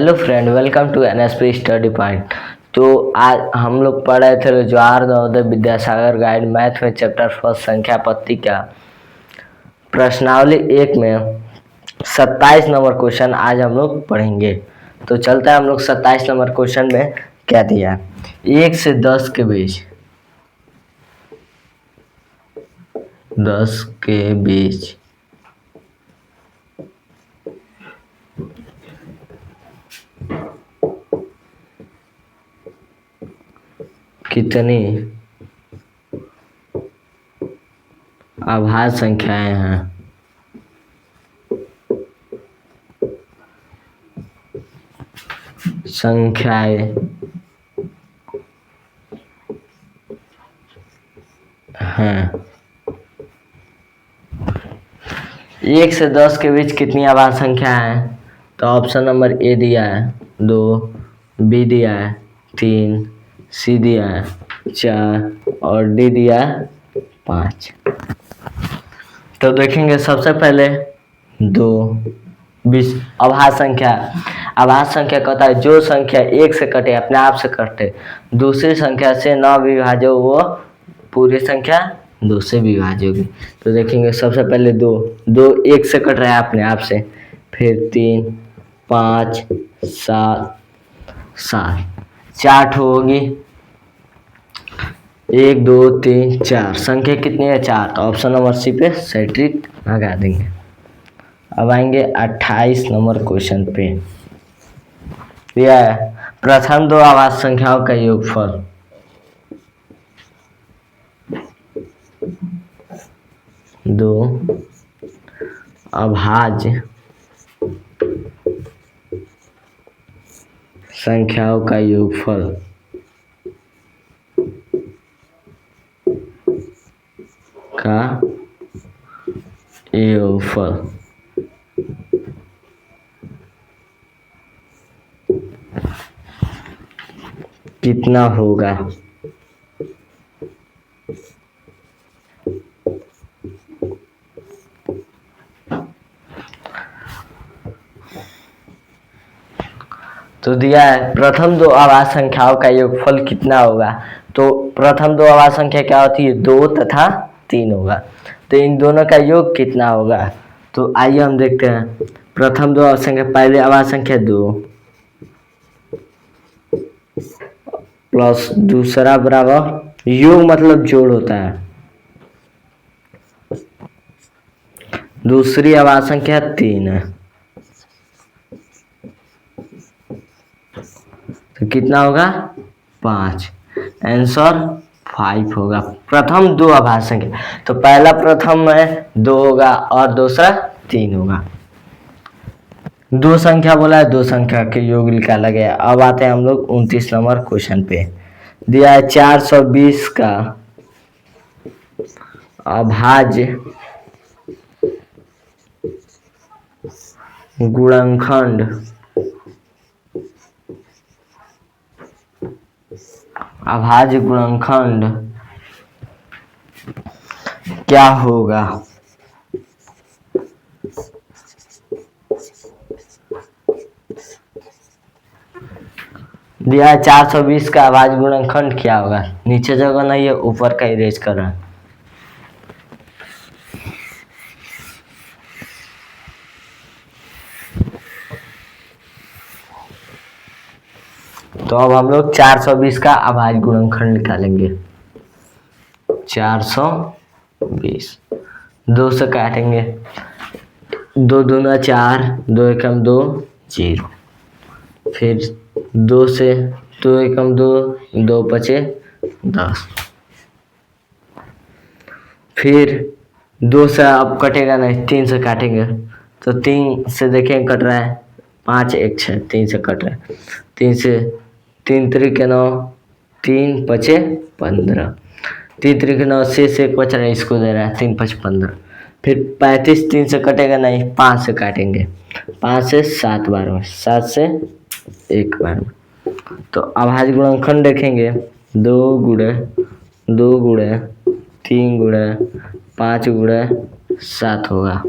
Hello friend, welcome to NSP study point. तो आज हम लोग पढ़ रहे थे जवाहर नवोदय विद्यासागर गाइड मैथ में चैप्टर फर्स्ट संख्या पत्ती का प्रश्नावली 1 में 27 नंबर क्वेश्चन आज हम लोग पढ़ेंगे। तो चलता है हम लोग 27 नंबर क्वेश्चन में क्या दिया। 1 से 10 के बीच 10 के बीच कितनी अभाज्य संख्याएं हैं। एक से 10 के बीच कितनी अभाज्य संख्या है। तो ऑप्शन नंबर ए दिया है 2, बी दिया है 3, सी दिया है 4 और डी दिया है 5। तो देखेंगे सबसे पहले 2 बीच अभाज्य संख्या। अभाज्य संख्या कहता है जो संख्या 1 से कटे, अपने आप से कटे, दूसरी संख्या से न विभाज्य हो वो पूरी संख्या 2 से विभाज्य होगी। तो देखेंगे सबसे पहले 2 1 से कट रहा है अपने आप से, फिर 3 5 7 4 होगी। 1 2 3 4 संख्या कितनी है 4। तो ऑप्शन नंबर सी पे सेट्रिक लगा देंगे। अब आएंगे 28 नंबर क्वेश्चन पे। यह है प्रथम 2 अभाज्य संख्याओं का योगफल। दो अभाज्य संख्याओं का योगफल कितना होगा। तो दिया है प्रथम 2 अभाज्य संख्याओं का योगफल कितना होगा। तो प्रथम 2 अभाज्य संख्या क्या होती है 2 तथा 3 होगा। तो इन दोनों का योग कितना होगा। तो आइए हम देखते हैं। प्रथम 2 अभाज्य संख्या, पहले अभाज्य संख्या 2 प्लस दूसरा बराबर योग मतलब जोड़ होता है, दूसरी अभाज्य संख्या 3 है। तो कितना होगा 5। आंसर 5 होगा। प्रथम 2 अभाज्य संख्या, तो पहला प्रथम में 2 होगा और दूसरा 3 होगा। 2 संख्या बोला है, 2 संख्या के योग निकाला गया। अब आते हैं हम लोग 29 नंबर क्वेश्चन पे। दिया है 420 का अभाज्य गुणनखंड क्या होगा। दिया है 420 का अभाज्य गुणनखंड क्या होगा। नीचे जगह नहीं है, ऊपर का इरेज कर रहा है। तो अब हम लोग 420 का अभाज्य गुणनखंड निकालेंगे। 420 2 से काटेंगे, 2 दूना 4, 2 एकम 2 0, फिर 2 से 2 एकम 2, 2 पचे 10, फिर 2 से अब कटेगा नहीं, 3 से काटेंगे। तो 3 से देखें कट रहा है 5 1 6, 3 से कट रहा है। 3 से 3 3 9, 3 पचे 15, 3 3 9 से 1 बच रहा है, इसको दे रहा है 3 5 15। फिर 35 3 से कटेगा नहीं, 5 से काटेंगे। 5 से 7 बार में, 7 से 1 बार में। तो अभाज्य गुणनखंड देखेंगे 2 गुणे 2 गुणे 3 गुणे 5 गुणे 7 होगा।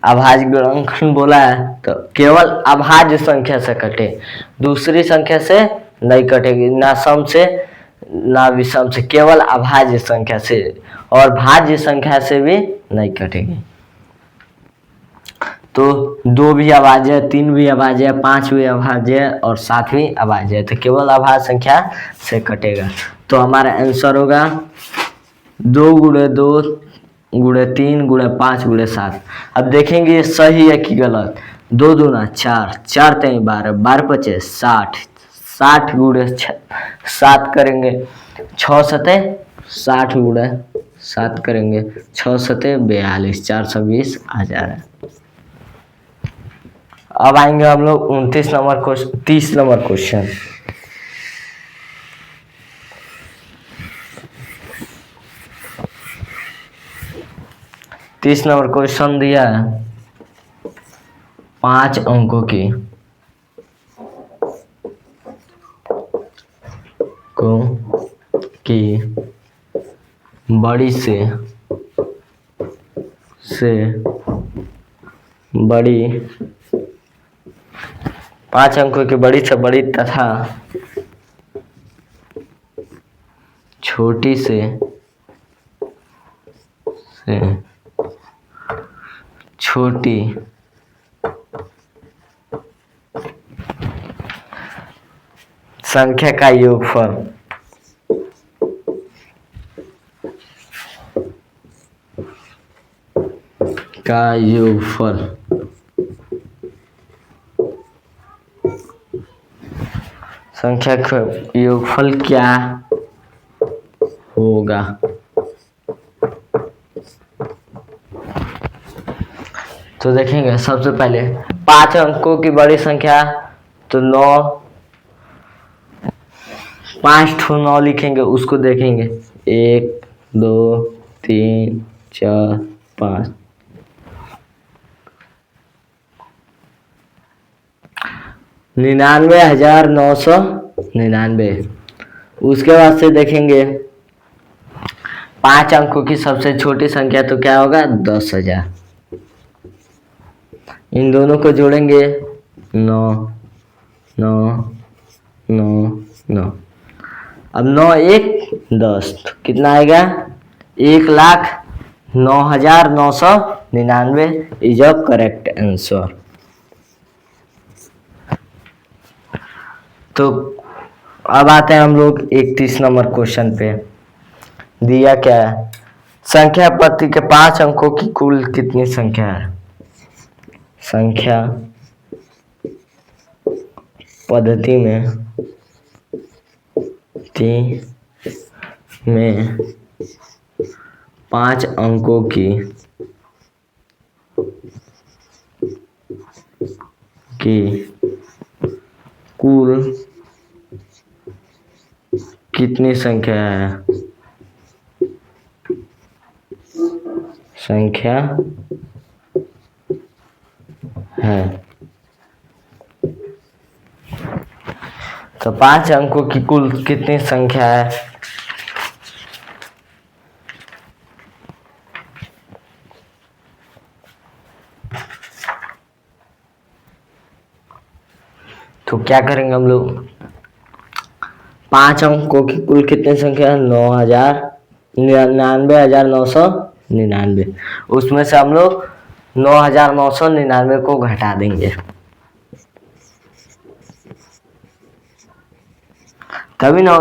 अभाज्य गुणनखंड बोला है तो केवल अभाज्य संख्या से कटे, दूसरी संख्या से नहीं कटेगी, ना सम से ना विषम से, केवल अभाज्य संख्या से, और भाज्य संख्या से भी नहीं कटेगी। तो 2 भी अभाज्य है, 3 भी अभाज्य है, 5 भी अभाज्य है और 7 भी अभाज्य है, तो केवल अभाज्य संख्या से कटेगा। तो हमारा आंसर होगा 2 × 2 × 3 × 5 × 7। अब देखेंगे ये सही है कि गलत। 2 दूना 4, 4 3 12, 12 5 60, 60 × 7 करेंगे, 6 7 60 × 7 करेंगे, 6 7 42, 420 आ जा रहा है। अब आएंगे हम लोग 29 नंबर क्वेश्चन, 30 नंबर क्वेश्चन। तीस नंबर क्वेश्चन दिया है 5 अंकों की बड़ी से बड़ी, 5 अंकों की बड़ी से बड़ी तथा छोटी से छोटी संख्या का योगफल संख्या का योगफल क्या होगा। तो देखेंगे सबसे पहले 5 अंकों की बड़ी संख्या, तो 9, 5 ठो 9 लिखेंगे, उसको देखेंगे 1 2 3 4 5, 99,999। उसके बाद से देखेंगे 5 अंकों की सबसे छोटी संख्या, तो क्या होगा 10,000। इन दोनों को जोड़ेंगे 9 9 9 9। अब 9 1 10, तो कितना आएगा 1,09,999 इज अ करेक्ट आंसर। तो अब आते हैं हम लोग 31 नंबर क्वेश्चन पे। दिया क्या है, संख्या पद्धति के 5 अंकों की कुल कितनी संख्या है। संख्या पद्धति में 5 अंकों की कुल कितनी संख्या है। तो 5 अंकों की कुल कितनी संख्या है। तो क्या करेंगे हम लोग, 5 अंकों की कुल कितनी संख्या है 99,999। उसमें से हम लोग 9,999 को घटा देंगे, तभी ना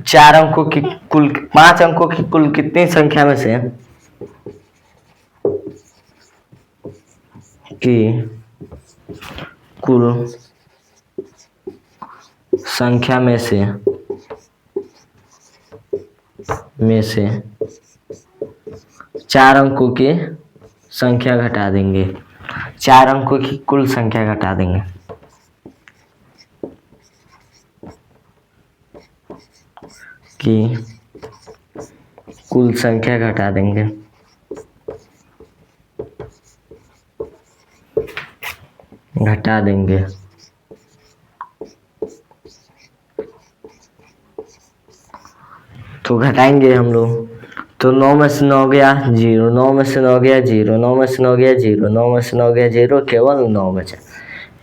4 अंकों की कुल 5 अंकों की कुल कितनी संख्या में से कुल संख्या में से 4 अंकों की संख्या घटा देंगे, 4 अंकों की कुल संख्या घटा देंगे। कुल संख्या घटा देंगे, तो घटाएंगे हम लोग, तो 9 में से 9 गया 0, 9 में से 9 गया 0, 9 में से 9 गया 0, 9 में से 9 गया 0, केवल 9 बचा।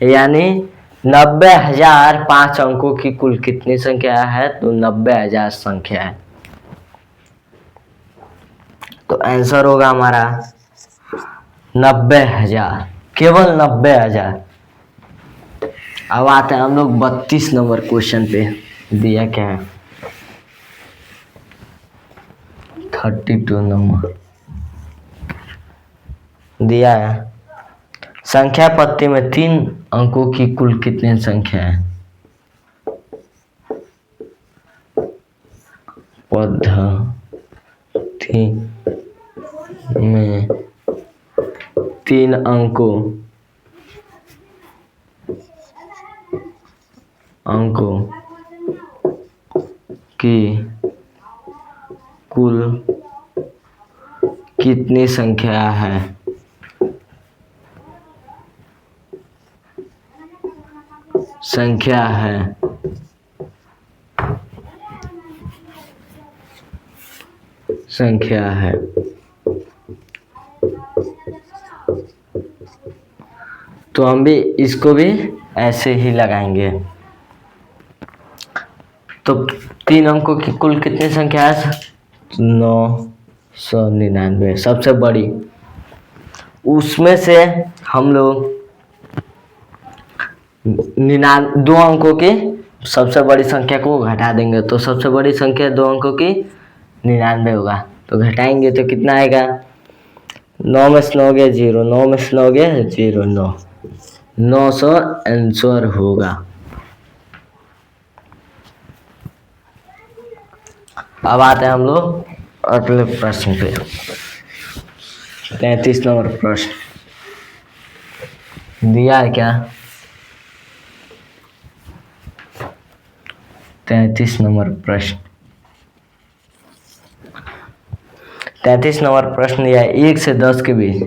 यानी 90,000 5 अंकों की कुल कितनी संख्या है? तो 90,000 संख्या है। तो आंसर होगा हमारा 90,000, केवल 90,000। अब आते हैं हम लोग 32 नंबर क्वेश्चन पे। दिया क्या है? 32 नंबर दिया है। संख्या पत्ती में 3 अंकों की कुल कितनी संख्या है? पद्धति में 3 अंकों की कुल कितनी संख्या है? संख्या है। तो हम भी इसको भी ऐसे ही लगाएंगे। तो 3 अंकों की कुल कितनी संख्या है? 999, सबसे बड़ी। उसमें से हम लोग 2 अंकों की सबसे बड़ी संख्या को घटा देंगे, तो सबसे बड़ी संख्या 2 अंकों की 99 होगा। तो घटाएंगे तो कितना आएगा? 9 में से 9 गया 0, 9 में से 9 गया 0, 900 आंसर होगा। अब आते हैं हम लोग अगले प्रश्न पे। 33 नंबर प्रश्न दिया है क्या? 33 नंबर प्रश्न 33 नंबर प्रश्न दिया है 1 से 10 के बीच।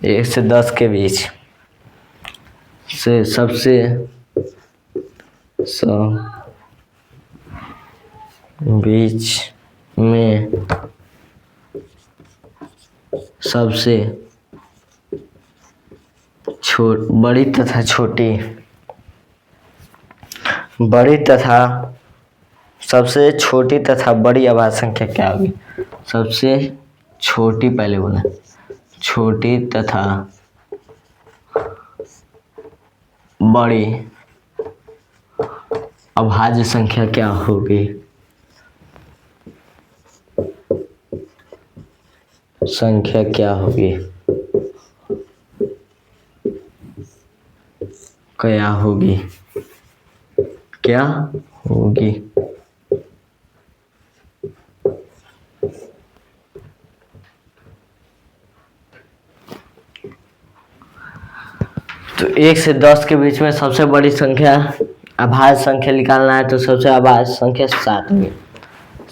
1 से 10 के बीच से सबसे बीच में सबसे बड़ी तथा छोटी सबसे छोटी तथा बड़ी अभाज्य संख्या क्या होगी? सबसे छोटी, पहले बोला छोटी तथा बड़ी अभाज्य संख्या क्या होगी? संख्या क्या होगी? क्या होगी? क्या होगी? तो 1 से 10 के बीच में सबसे बड़ी संख्या अभाज्य संख्या निकालना है, तो सबसे अभाज्य संख्या 7 होगी,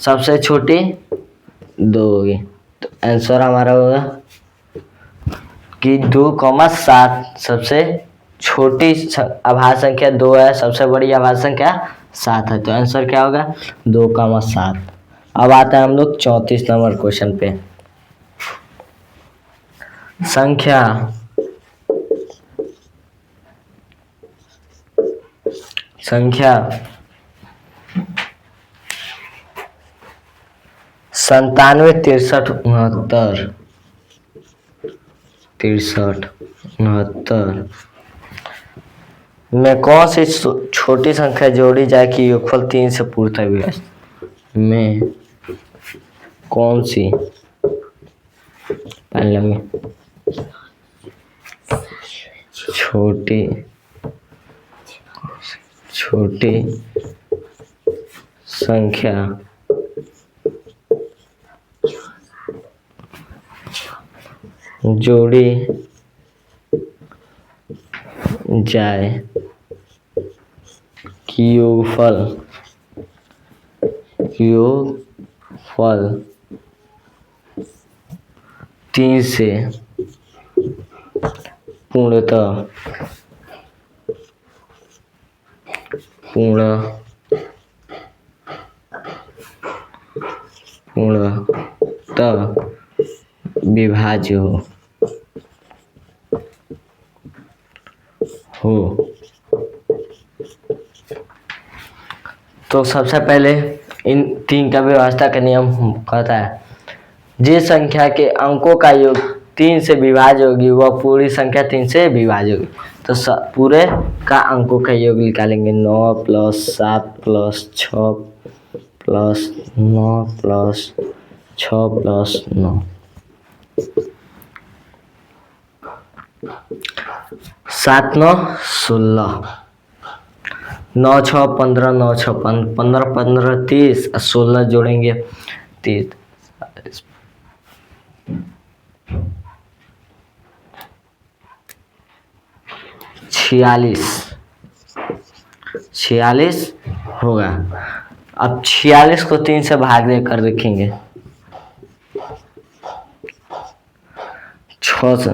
सबसे छोटी 2 होगी। तो आंसर हमारा होगा कि 2,7। सबसे छोटी अभाज्य संख्या 2 है, सबसे बड़ी अभाज्य संख्या 7 है। तो आंसर क्या होगा? 2,7। अब आता है हम लोग 34 नंबर क्वेश्चन पे। संख्या संख्या 97, 63, 69 में कौन सी छोटी संख्या जोड़ी जाए कि योगफल 3 से पूर्णतः विभाजित? में कौन सी छोटी संख्या जोड़ी जाए कि योगफल 3 से पूर्णतः पूर्णतः विभाज्य हो। तो सबसे पहले इन तीन का व्यवस्था का नियम कहता है, जिस संख्या के अंकों का योग 3 से विभाज्य होगी वह पूरी संख्या 3 से विभाज्य होगी। तो पूरे का अंकों का योग निकालेंगे, 9 + 7 + 6 + 9 + 6 + 9, 7 9 16, 9 6 15, 9 6 15, 15 30, 16 जोड़ेंगे 30, 46 होगा। अब 46 को 3 से भाग देकर देखेंगे, 6 से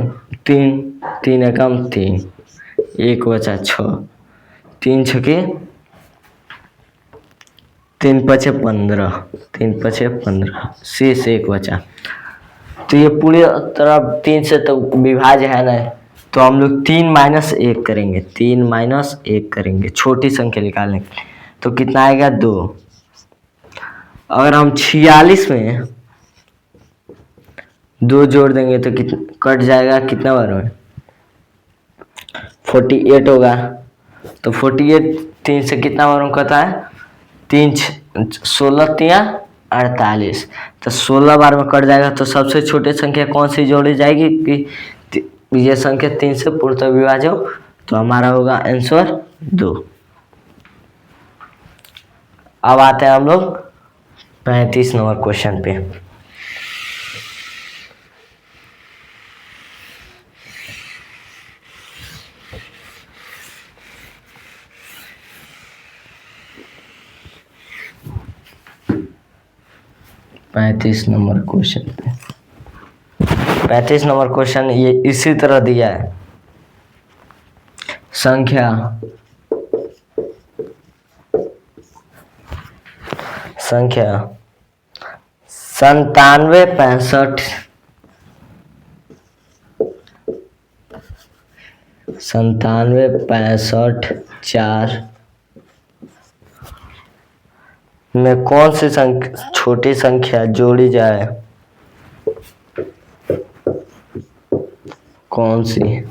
3, 3 एकम 3, 1 बचा 6, 3 छके 3 पचे 15, 3 पचे 15, शेष 1 बचा। तो ये पूरी तरह 3 से तो विभाज्य है ना, तो हम लोग 3 - 1 करेंगे, 3 - 1 करेंगे छोटी संख्या निकालने के लिए। तो कितना आएगा 2। अगर हम 46 में 2 जोड़ देंगे तो कितना कट जाएगा, कितना बार में 48 होगा। तो 48 3 से कितना बार में कटा है, 3 16 3 48, तो 16 बार में कट जाएगा। तो सबसे छोटी संख्या कौन सी जोड़ी जाएगी कि ये संख्या 3 से पूर्णतः विभाज्य हो, तो हमारा होगा आंसर 2। अब आते हैं हम लोग 35 नंबर क्वेश्चन पे। पैंतीस नंबर क्वेश्चन ये इसी तरह दिया है, संख्या 97 65 4 में कौन सी छोटी संख्या जोड़ी जाए, कौन सी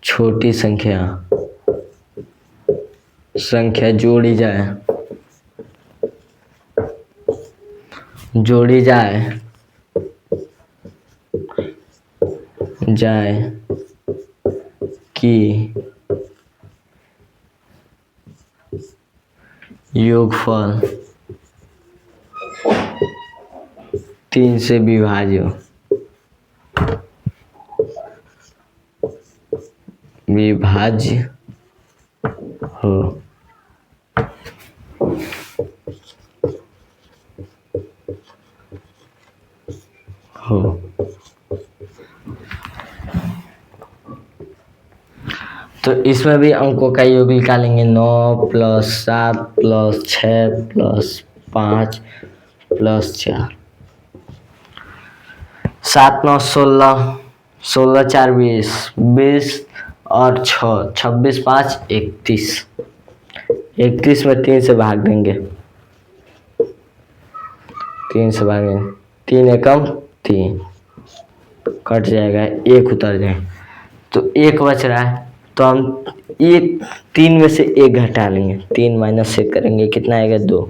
छोटी संख्या जोड़ी जाए कि योगफल 3 से विभाज्य हो। तो इसमें भी अंकों का योग निकालेंगे, 9 + 7 + 6 + 5 + 4, 7 9 16, 16 4 20, 20 और 6 26 5 31, 31 में 3 से भाग देंगे, 3 एकम 3, कट जाएगा, 1 उतर जाए तो 1 बच रहा है। तो हम 3 में से 1 घटा लेंगे, 3 - 1 करेंगे, कितना आएगा 2।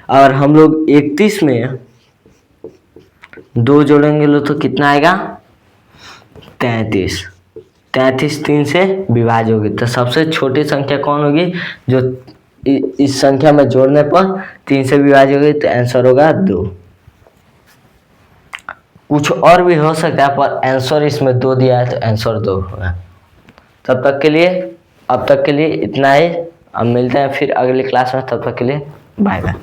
और हम लोग 31 में 2 जोड़ेंगे तो कितना आएगा 33, 3 से विभाज्य होगी। तो सबसे छोटी संख्या कौन होगी, जो इस संख्या में जोड़ने पर 3 से विभाज्य होगी, तो आंसर होगा 2। कुछ और भी हो सकता है पर आंसर इसमें 2 दिया है, तो आंसर 2 होगा। अब तक के लिए इतना ही। अब मिलते हैं फिर अगली क्लास में, तब तक के लिए बाय बाय।